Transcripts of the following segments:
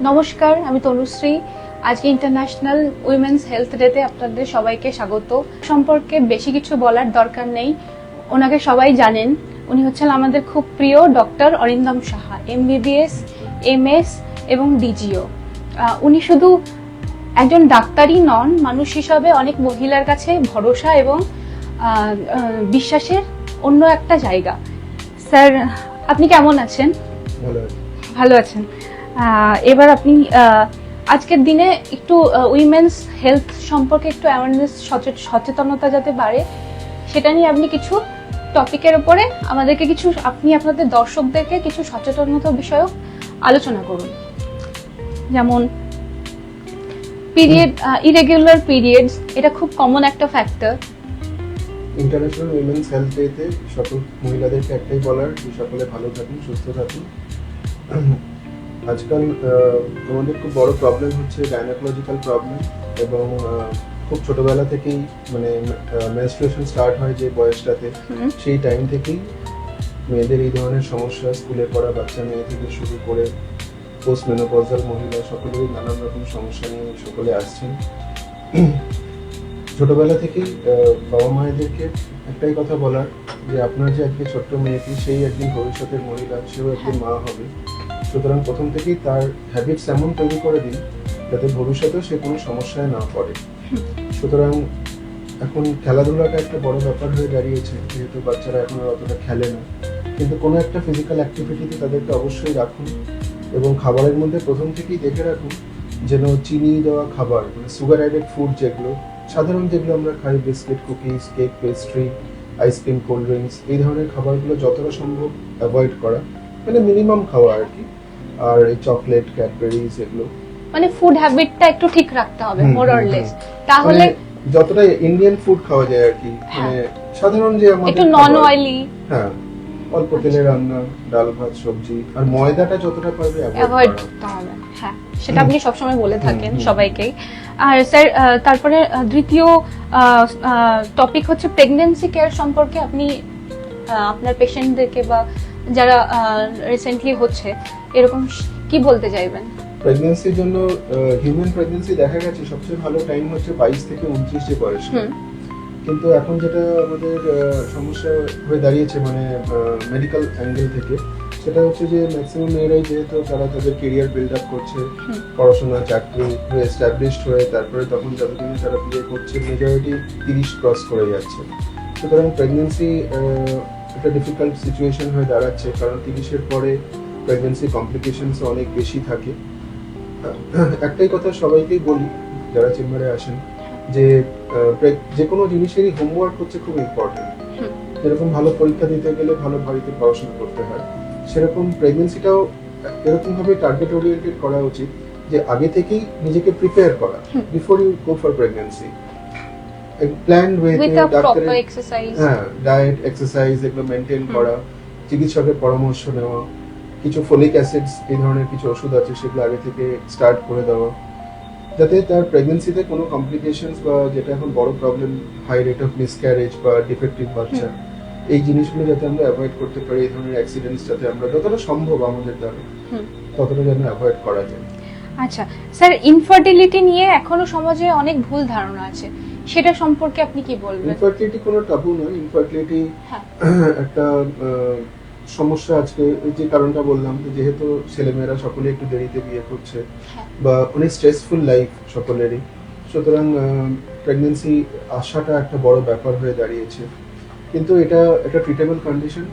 নমস্কার, আমি তনুশ্রী। আজকে ইন্টারন্যাশনাল উইমেন্স হেলথ ডেতে আপনাদের সবাইকে স্বাগত। সম্পর্কে বেশি কিছু বলার দরকার নেই, ওনাকে সবাই জানেন। উনি হচ্ছেন আমাদের খুব প্রিয় doctor Arindam Saha, MBBS, MS এবং DGO। উনি শুধু একজন ডাক্তারই নন, মানুষ হিসাবে অনেক মহিলার কাছে ভরসা এবং বিশ্বাসের অন্য একটা জায়গা। স্যার, আপনি কেমন আছেন? ভালো আছেন। এবার আপনি আজকের দিনে একটু উইমেন্স হেলথ সম্পর্কে একটু অ্যাওয়ারনেস, সচেতনতা যাতে বাড়ে, সেটা নিয়ে আপনি কিছু টপিকের উপরে আমাদেরকে আপনি আপনাদের দর্শকদেরকে কিছু সচেতনতা বিষয়ক আলোচনা করুন। যেমন পিরিয়ড, ইরেগুলার পিরিয়ডস, এটা খুব কমন একটা ফ্যাক্টর। ইন্টারন্যাশনাল উইমেন্স হেলথ ডেতে সকল মহিলাদেরকে একটাই বলার যে সকলে ভালো থাকুন, সুস্থ থাকুন। আজকাল আমাদের খুব বড় প্রবলেম হচ্ছে গাইনোকোলজিক্যাল প্রবলেম, এবং খুব ছোটবেলা থেকেই মানে মেনস্ট্রুয়েশন স্টার্ট হয় যে বয়সটাতে, সেই টাইম থেকেই মেয়েদের এই ধরনের সমস্যা, স্কুলে পড়া বাচ্চা মেয়ে থেকে শুরু করে পোস্ট মেনোপজাল মহিলা সকলেরই নানান রকম সমস্যা নিয়ে সকলে আসছেন। ছোটবেলা থেকেই বাবা মায়েদেরকে একটাই কথা বলার যে আপনার যে আজকে ছোট্ট মেয়েটি, সেই একদিন ভবিষ্যতের মহিলা, সেও একদিন মা হবে। সুতরাং প্রথম থেকেই তার হ্যাবিটস এমন তৈরি করে দিন যাতে ভবিষ্যতেও সে কোনো সমস্যায় না পড়ে। সুতরাং এখন খেলাধুলাটা একটা বড় ব্যাপার হয়ে দাঁড়িয়েছে, যেহেতু বাচ্চারা এখন আর অতটা খেলে না, কিন্তু কোনো একটা ফিজিক্যাল অ্যাক্টিভিটিতে তাদেরকে অবশ্যই রাখুন। এবং খাবারের মধ্যে প্রথম থেকেই দেখে রাখুন যেন চিনি দেওয়া খাবার, মানে সুগার অ্যাডেড ফুড যেগুলো সাধারণ যেগুলো আমরা খাই, biscuit, cookies, cake, pastry, ice cream, cold drinks, এই ধরনের খাবারগুলো যতটা সম্ভব অ্যাভয়েড করা, মানে মিনিমাম খাওয়া আর কি। আর এই চকলেট, ক্যাডবেরিজ, এগুলো মানে ফুড হ্যাবিটটা একটু ঠিক রাখতে হবে মোর অর লেস, তাহলে যতটা ইন্ডিয়ান ফুড খাওয়া যায় আর কি, মানে সাধারণ যে আমাদের একটু নন অয়েলি, হ্যাঁ, অল্প তেলে রান্না, ডাল ভাত, সবজি, আর ময়দাটা যতটা পারবে অ্যাভয়েড করতে হবে। হ্যাঁ, সেটা আপনি সবসময় বলে থাকেন সবাইকেই। আর স্যার, তারপরে দ্বিতীয় টপিক হচ্ছে প্রেগন্যান্সি কেয়ার সম্পর্কে আপনি আপনার পেশেন্টদেরকে বা যারা রিসেন্টলি হচ্ছে এরকম কি বলতে চাইবেন? প্রেগন্যান্সির জন্য হিউম্যান প্রেগন্যান্সি দেখা গেছে সবচেয়ে ভালো টাইম হচ্ছে 22 থেকে 29 যে বয়স। কিন্তু এখন যেটা আমাদের সমস্যা হয়ে দাঁড়িয়েছে, মানে মেডিকেল অ্যাঙ্গেল থেকে, সেটা হচ্ছে যে ম্যাক্সিমাম মেয়েরাই যেহেতু তারা তাদের কেরিয়ার বিল্ড আপ করছে, পড়াশোনা, চাকরি হয়ে এস্টাবলিশড হয়ে, তারপরে তখন যতদিনই তারা বিয়ে করছে, মেজরিটি 30 ক্রস করে যাচ্ছে। সুতরাং প্রেগন্যান্সি একটা ডিফিকাল্ট সিচুয়েশন হয়ে দাঁড়াচ্ছে, কারণ 30-এর পরে প্রেগন্যান্সি কমপ্লিকেশনস অনেক বেশি থাকে। একটাই কথা সবাইকেই বলি যারা চেম্বারে আসেন, যে কোনো জিনিসেরই হোমওয়ার্ক হচ্ছে খুব ইম্পর্টেন্ট। যেরকম ভালো পরীক্ষা দিতে গেলে ভালো বাড়িতে পড়াশোনা করতে হয়, সেরকম প্রেগন্যান্সিটাও এরকম ভাবে টার্গেট ওরিয়েন্টেড করা উচিত যে আগে থেকেই নিজেকে প্রিপেয়ার করা, before you go for pregnancy. Planned ওয়েতে ডাক্তারের ডায়েট, এক্সারসাইজ এগুলো মেনটেন করা, চিকিৎসকের পরামর্শ নেওয়া, কিছু ফলিক অ্যাসিডস, এই ধরনের কিছু ওষুধ আছে সেগুলো আগে থেকে স্টার্ট করে দেওয়া, যাতে তার প্রেগন্যান্সিতে কোনো কমপ্লিকেশনস বা যেটা এখন বড় problem, high rate of miscarriage বা ডিফেক্টিভ বাচ্চা, এই জিনিসগুলো যাতে আমরা অ্যাভয়েড করতে পারি। এই ধরনের অ্যাক্সিডেন্টস যাতে আমরা যতটা সম্ভব আমাদের দ্বারা ততটা যেন অ্যাভয়েড করা যায়। আচ্ছা স্যার, ইনফার্টিলিটি নিয়ে এখনো সমাজে অনেক ভুল ধারণা আছে, সেটা সম্পর্কে আপনি কি বলবেন? ইনফার্টিলিটি কোনো টাবু নয়। ইনফার্টিলিটি একটা সমস্যা। আজকে যে কারণটা বললাম, যেহেতু ছেলেমেয়েরা সকলে একটু দেরিতে বিয়ে করছে বা অনেক স্ট্রেসফুল লাইফ সকলেরই, সুতরাং প্রেগন্যান্সি আসাটা একটা বড় ব্যাপার হয়ে দাঁড়িয়েছে। কিন্তু এটা একটা ট্রিটেবল কন্ডিশন,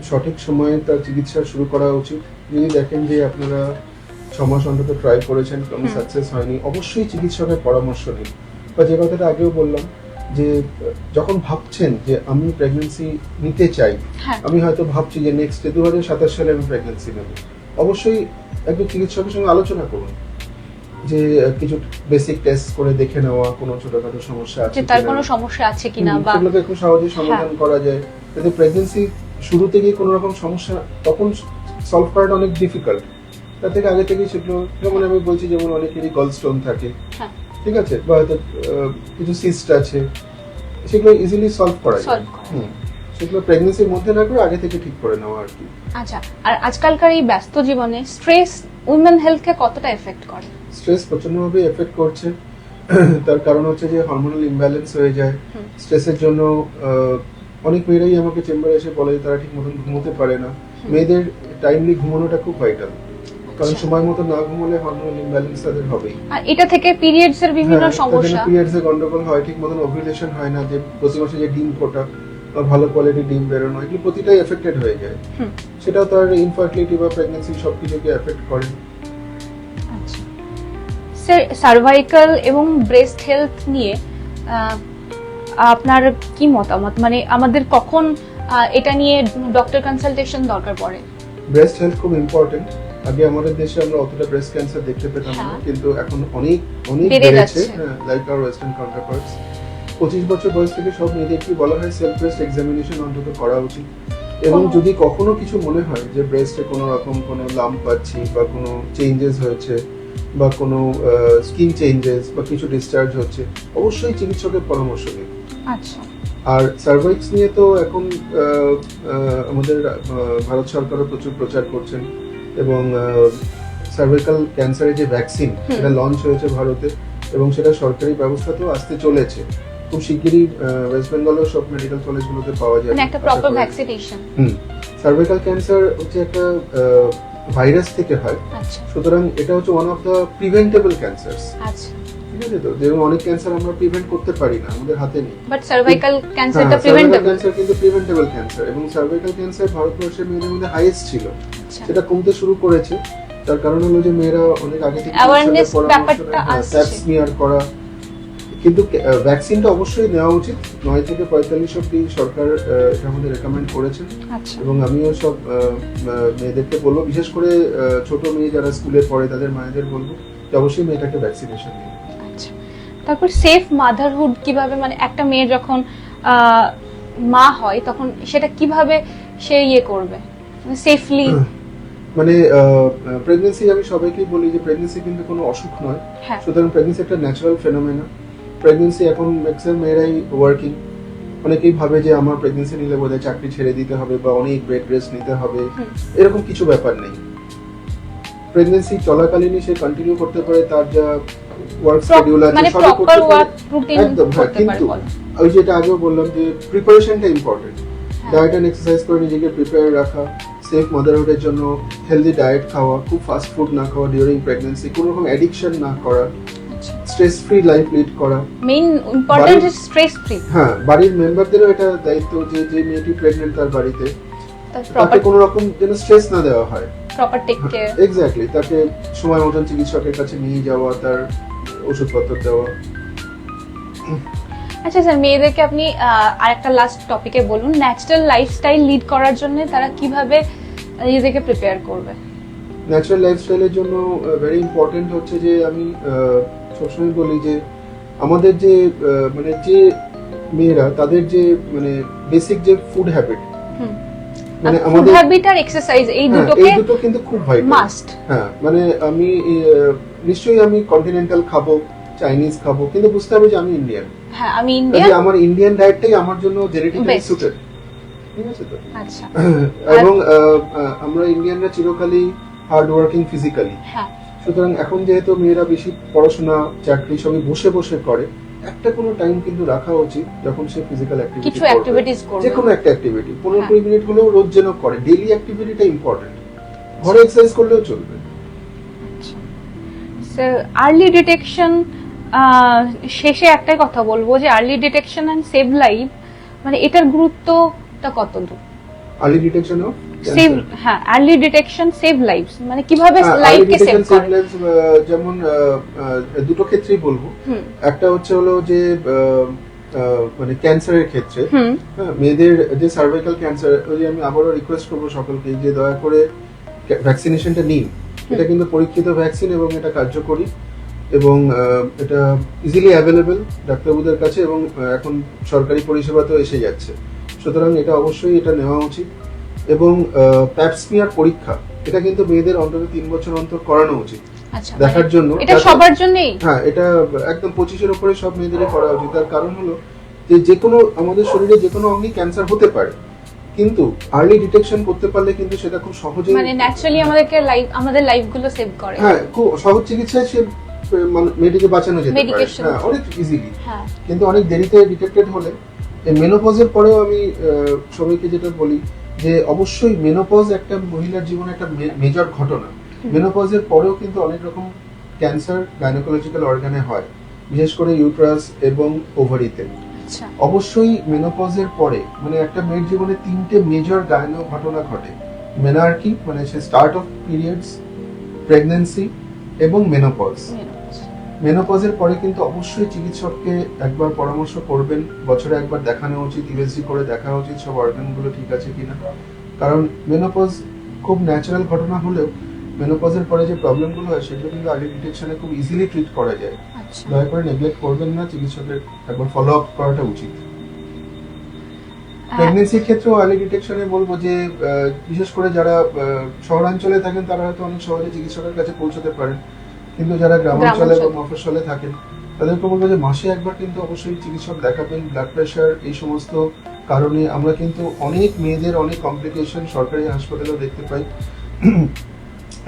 সঠিক সময়ে তার চিকিৎসা শুরু করা উচিত। যদি দেখেন যে আপনারা 6 মাস অন্তত ট্রাই করেছেন, কোনো সাকসেস হয়নি, অবশ্যই চিকিৎসকের পরামর্শ নিন। বা যে কথাটা আগেও বললাম, যে যখন ভাবছেন যে আমি প্রেগন্যান্সি নিতে চাই, আমি হয়তো ভাবছি যে নেক্সট 2027 সালে আমি প্রেগন্যান্সি নেব, অবশ্যই একজন চিকিৎসকের সঙ্গে আলোচনা করুন, যে কিছু বেসিক টেস্ট করে দেখে নেওয়া, কোনো ছোটখাটো সমস্যা আছে কিনা, তার কোনো সমস্যা আছে কিনা, বা সেগুলোকে খুব সহজেই সমাধান করা যায়। যাতে প্রেগন্যান্সি শুরু থেকেই কোনো রকম সমস্যা তখন সলভ করাটা অনেক ডিফিকাল্ট, তার থেকে আগে থেকেই সেগুলো, যেমন আমি বলছি, যেমন অনেকেরই গল স্টোন থাকে, ঠিক আছে, বা হয়তো কিছু সিস্ট আছে, সেগুলো ইজিলি সলভ করা যায়। সেগুলো প্রেগন্যান্সির মধ্যে না করে আগে থেকে ঠিক করে নেওয়া আর কি। আচ্ছা, আর আজকালকার এই ব্যস্ত জীবনে স্ট্রেস উইমেন হেলথকে কতটা এফেক্ট করে? স্ট্রেস প্রচন্ডভাবে এফেক্ট করছে। তার কারণ হচ্ছে যে হরমোনাল ইমব্যালেন্স হয়ে যায়। স্ট্রেসের জন্য অনেক মেয়েরাই আমাকে চেম্বারে এসে বলে তারা ঠিক মতন ঘুমোতে পারে না। মেয়েদের টাইমলি ঘুমানোটা খুব ভাইটাল, কারণ সময় মতো না ঘুমোলে হরমোনাল ইমব্যালেন্স তাদের হবেই। আর এটা থেকে পিরিয়ডস এর বিভিন্ন সমস্যা, পিরিয়ডস এর গন্ডগোল হয়, ঠিক মতন ওভুলেশন হয় না, যে প্রতি মাসে যে ডিম ফোটা বা ভালো কোয়ালিটির ডিম বেরোনো, এগুলো প্রতিটাই এফেক্টেড হয়ে যায়। সেটা তার ইনফার্টিলিটি বা প্রেগন্যান্সি সবকিছুকে এফেক্ট করে। আচ্ছা স্যার, সার্ভাইকাল এবং ব্রেস্ট হেলথ নিয়ে আপনার কি মতামত? মানে আমাদের কখন এটা নিয়ে ডক্টর কনসালটেশন দরকার পড়ে? ব্রেস্ট হেলথ খুব ইম্পর্টেন্ট। আগে আমাদের দেশে আমরা অতটা ব্রেস্ট ক্যান্সার দেখতে পেতাম না, কিন্তু এখন অনেক অনেক বেড়েছে, লাইক আওয়ার ওয়েস্টার্ন কাউন্টারপার্টস। 25 বছর বয়স থেকে সব মেয়েদেরকে বলা হয় সেলফ ব্রেস্ট এক্সামিনেশন অন্তত করা উচিত। এবং যদি কখনো কিছু মনে হয় যে ব্রেস্টে কোনো রকম কোনো লাম্প পাচ্ছি বা কোনো চেঞ্জেস হয়েছে বা কোনো স্কিন চেঞ্জেস বা কিছু ডিসচার্জ হচ্ছে, অবশ্যই চিকিৎসকের পরামর্শ নিন। আচ্ছা। আর সার্ভাইক্স নিয়ে তো এখন আমাদের ভারত সরকারও প্রচুর প্রচার করছেন, এবং সার্ভাইকাল ক্যান্সারের যে ভ্যাকসিন সেটা লঞ্চ হয়েছে ভারতে, এবং সেটা সরকারি ব্যবস্থাতেও আসতে চলেছে। খুব শিগগিরই ওয়েস্ট বেঙ্গলের সব মেডিকেল কলেজগুলোতে পাওয়া যাবে, মানে একটা প্রপার ভ্যাকসিনেশন। সার্ভাইকাল ক্যান্সার হচ্ছে একটা ভাইরাস থেকে হয়। আচ্ছা। সুতরাং এটা হচ্ছে ওয়ান অফ দ্য প্রিভেন্টেবল ক্যান্সারস। আচ্ছা। ঠিক আছে, তো যেমন অনেক ক্যান্সার আমরা প্রিভেন্ট করতে পারি না, আমাদের হাতে নেই, বাট সার্ভাইকাল ক্যান্সারটা প্রিভেন্টেবল। ক্যান্সার কিন্তু প্রিভেন্টেবল ক্যান্সার, এবং সার্ভাইকাল ক্যান্সার ভারতবর্ষের মেয়েদের মধ্যে হাইয়েস্ট ছিল। সেটা কমতে শুরু করেছে, তার কারণ হলো যে মেয়েরা অনেক আগে থেকে অ্যাওয়ারনেস ব্যাপারটা আসছে, স্মিয়ার করা। কিন্তু ভ্যাকসিনটা অবশ্যই নেওয়া উচিত। 9 থেকে 45 অবধি সরকার এটা আমাদের রেকমেন্ড করেছেন। আচ্ছা। এবং আমিও সব মেয়েদেরকে বলবো, বিশেষ করে ছোট মেয়ে যারা স্কুলে পড়ে তাদের মায়েদের বলবো যে অবশ্যই মেয়েটাকে ভ্যাকসিনেশন দিন। আচ্ছা। তারপর সেফ মাদারহুড কিভাবে, মানে একটা মেয়ে যখন মা হয় তখন সেটা কিভাবে সে করবে সেফলি? মানে প্রেগন্যান্সি, আমি সবাইকেই বলি যে প্রেগন্যান্সি কিন্তু কোনো অসুখ নয়। সুতরাং প্রেগন্যান্সি একটা ন্যাচারাল ফেনোমেনা। প্রেগন্যান্সি এখন ম্যাক্সিমাম মেয়েরাই ওয়ার্কিং, অনেকেই ভাবে যে আমার প্রেগন্যান্সি নিলে বোধহয় চাকরি ছেড়ে দিতে হবে বা অনেক বেড রেস্ট নিতে হবে, এরকম কিছু ব্যাপার নেই। প্রেগন্যান্সি চলাকালীনই সে কন্টিনিউ করতে পারে তার যা ওয়ার্ক শিডিউল আছে, মানে সবই প্রপার করতে ওয়ার্ক পারে রুটিন একদম। করতে পারে। কিন্তু ওই যেটা আগেও বললাম যে প্রিপারেশনটা ইম্পর্টেন্ট। ডায়েট এন্ড এক্সারসাইজ করে নিজেকে প্রিপেয়ার রাখা, সেফ মাদারহুডের জন্য হেলদি ডায়েট খাওয়া, খুব ফাস্ট ফুড না খাওয়া ডিউরিং প্রেগন্যান্সি, কোনো রকম অ্যাডিকশন না করা, স্ট্রেস ফ্রি লাইফ লিড করা। Main important is stress free. হ্যাঁ, বাড়ির মেম্বারদেরও এটা দায়িত্ব যে যে মেয়েটি প্রেগন্যান্ট তার বাড়িতে তাকে কোনো রকম যেন স্ট্রেস না দেওয়া হয়, প্রপার টেক কেয়ার। এক্স্যাক্টলি, তাকে সময় মতন চিকিৎসকের কাছে নিয়ে যাওয়া, তার ওষুধপত্র দেওয়া। আচ্ছা স্যার, মেয়েদেরকে আপনি আরেকটা লাস্ট টপিকে বলুন, ন্যাচারাল লাইফস্টাইল লিড করার জন্য তারা কিভাবে নিজেদেরকে প্রিপেয়ার করবে? ন্যাচারাল লাইফস্টাইলের জন্য ভেরি ইম্পর্টেন্ট হচ্ছে যে আমি সবসময় বলি যে আমাদের যে মানে যে মেয়েরা তাদের যে মানে বেসিক যে ফুড হ্যাবিট, মানে আমাদের ফুড হ্যাবিট আর এক্সারসাইজ, এই দুটো কিন্তু খুব ভাইটাল, মাস্ট। হ্যাঁ, মানে আমি নিশ্চয়ই আমি কন্টিনেন্টাল খাবো, চাইনিজ খাবো, কিন্তু বুঝতে হবে যে আমি ইন্ডিয়ান। হ্যাঁ, আমি ইন্ডিয়ান, আমার ইন্ডিয়ান ডায়েটটাই আমার জন্য জেনেটিক্যালি সুটেড। ঠিক আছে তো? আচ্ছা। এবং আমরা ইন্ডিয়ানরা চিরকালই হার্ড ওয়ার্কিং ফিজিক্যালি। হ্যাঁ। সুতরাং এখন যেহেতু মেয়েরা বেশি পড়াশোনা চাকরি সবই বসে বসে করে, একটা কোনো টাইম কিন্তু রাখা উচিত যখন সে ফিজিক্যাল অ্যাক্টিভিটি কিছু অ্যাক্টিভিটিস করবে, যে কোনো একটা অ্যাক্টিভিটি 15-20 মিনিট হলেও রোজ যেন করে। ডেইলি অ্যাক্টিভিটিটা ইম্পর্টেন্ট, ঘরে এক্সারসাইজ করলেও চলবে। স্যার, আর্লি ডিটেকশন, শেষে একটাই কথা বলবো যে early detection and save life, মানে এটার গুরুত্বটা কতদূর? আর্লি ডিটেকশন অফ সেভ, হ্যাঁ, আর্লি ডিটেকশন সেভ লাইফস, মানে কিভাবে লাইফকে সেভ করে? যেমন দুটো ক্ষেত্রেই বলবো। একটা হচ্ছে হলো যে মানে ক্যান্সারের ক্ষেত্রে, মেয়েদের যে সার্ভাইকাল ক্যান্সার, ওই যে আমি আবারও রিকোয়েস্ট করবো সকলকে যে দয়া করে ভ্যাকসিনেশনটা নিন। এটা কিন্তু পরীক্ষিত ভ্যাকসিন এবং এটা কার্যকরী, এবং এটা ইজিলি অ্যাভেলেবেল ডাক্তারবাবুদের কাছে, এবং এখন সরকারি পরিষেবাতেও এসে যাচ্ছে। সুতরাং এটা অবশ্যই এটা নেওয়া উচিত। এবং প্যাপস্মিয়ার পরীক্ষা, এটা কিন্তু মেয়েদের অন্তত 3 বছর অন্তর করানো উচিত দেখার জন্য। এটা সবার জন্যই? হ্যাঁ, এটা একদম 25-এর উপরে সব মেয়েদেরই করা উচিত। তার কারণ হলো যে যে কোনো আমাদের শরীরে যে কোনো অঙ্গে ক্যান্সার হতে পারে, কিন্তু আর্লি ডিটেকশন করতে পারলে কিন্তু সেটা খুব সহজে, মানে ন্যাচারালি আমাদের লাইফ গুলো সেভ করে। হ্যাঁ, খুব সহজ চিকিৎসায় সে মেয়েটিকে বাঁচানো যেতে পারে, Medication। হ্যাঁ, অনেক ইজিলি। হ্যাঁ, কিন্তু অনেক দেরিতে ডিটেক্টেড হলে, এই মেনোপজের পরেও আমি সবাইকে যেটা বলি যে অবশ্যই মেনোপজ একটা মহিলার জীবনে একটা মেজর ঘটনা। মেনোপজের পরেও কিন্তু অনেক রকম ক্যান্সার গাইনোকোলজিক্যাল অর্গানে হয়, বিশেষ করে ইউট্রাস এবং ওভারিতে। আচ্ছা, অবশ্যই মেনোপজের পরে মানে একটা মেয়ের জীবনে 3টে মেজর গাইনো ঘটনা ঘটে। মেনার্কি মানে সে স্টার্ট অফ পিরিয়ডস, প্রেগন্যান্সি এবং মেনোপজ। মেনোপজের পরে কিন্তু অবশ্যই চিকিৎসককে একবার পরামর্শ করবেন, বছরে একবার দেখানো উচিত, ইউএসজি করে দেখা উচিত সব অর্গানগুলো ঠিক আছে কিনা। কারণ মেনোপজ খুব ন্যাচারাল ঘটনা হলেও মেনোপজের পরে যে প্রবলেমগুলো হয় সেগুলো কিন্তু আর্লি ডিটেকশনে খুব ইজিলি ট্রিট করা যায়। আচ্ছা। দয়া করে নেগলেক্ট করবেন না, চিকিৎসকের একবার ফলো আপ করাটা উচিত। প্রেগন্যান্সির ক্ষেত্রেও আর্লি ডিটেকশনে বলবো যে বিশেষ করে যারা শহরাঞ্চলে থাকেন তারা হয়তো অনেক সহজে চিকিৎসকের কাছে পৌঁছতে পারেন, কিন্তু যারা গ্রামাঞ্চলে বা মফস্বলে থাকেন তাদেরকে বলবো যে মাসে একবার কিন্তু অবশ্যই চিকিৎসক দেখাবেন। ব্লাড প্রেশার এই সমস্ত কারণে আমরা কিন্তু অনেক মেয়েদের অনেক কমপ্লিকেশন সরকারি হাসপাতালেও দেখতে পাই,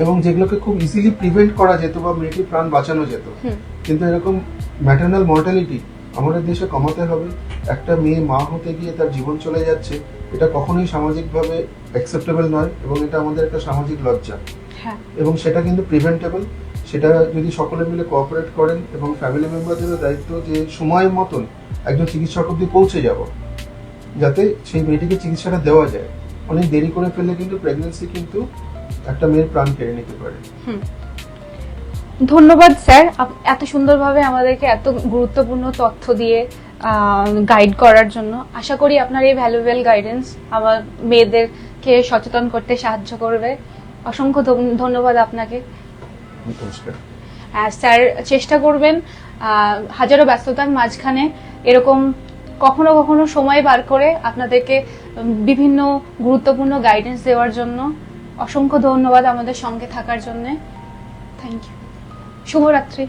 এবং যেগুলোকে খুব ইজিলি প্রিভেন্ট করা যেত বা মেয়েটির প্রাণ বাঁচানো যেত। কিন্তু এরকম ম্যাটারনাল মর্টালিটি আমাদের দেশে কমাতে হবে। একটা মেয়ে মা হতে গিয়ে তার জীবন চলে যাচ্ছে, এটা কখনোই সামাজিকভাবে অ্যাকসেপ্টেবল নয়, এবং এটা আমাদের একটা সামাজিক লজ্জা। হ্যাঁ, এবং সেটা কিন্তু প্রিভেন্টেবল। সেটা যদি সকলে মিলে কোঅপারেট করেন, এবং ফ্যামিলি মেম্বারদেরও দায়িত্ব যে সময় মতন একজন চিকিৎসক অব্দি পৌঁছে যাব, যাতে সেই মেয়েটিকে চিকিৎসাটা দেওয়া যায়। অনেক দেরি করে ফেললে কিন্তু প্রেগন্যান্সি কিন্তু একটা মেয়ের প্রাণ কেড়ে নিতে পারে। ধন্যবাদ স্যার, এত সুন্দরভাবে আমাদেরকে এত গুরুত্বপূর্ণ তথ্য দিয়ে গাইড করার জন্য। আশা করি আপনার এই ভ্যালুয়েবল গাইডেন্স আমার মেয়েদেরকে সচেতন করতে সাহায্য করবে। অসংখ্য ধন্যবাদ আপনাকে। নমস্কার। স্যার চেষ্টা করবেন হাজারো ব্যস্ততার মাঝখানে এরকম কখনো কখনো সময় বার করে আপনাদেরকে বিভিন্ন গুরুত্বপূর্ণ গাইডেন্স দেওয়ার জন্য। অসংখ্য ধন্যবাদ আমাদের সঙ্গে থাকার জন্য। Thank you. শুভরাত্রি।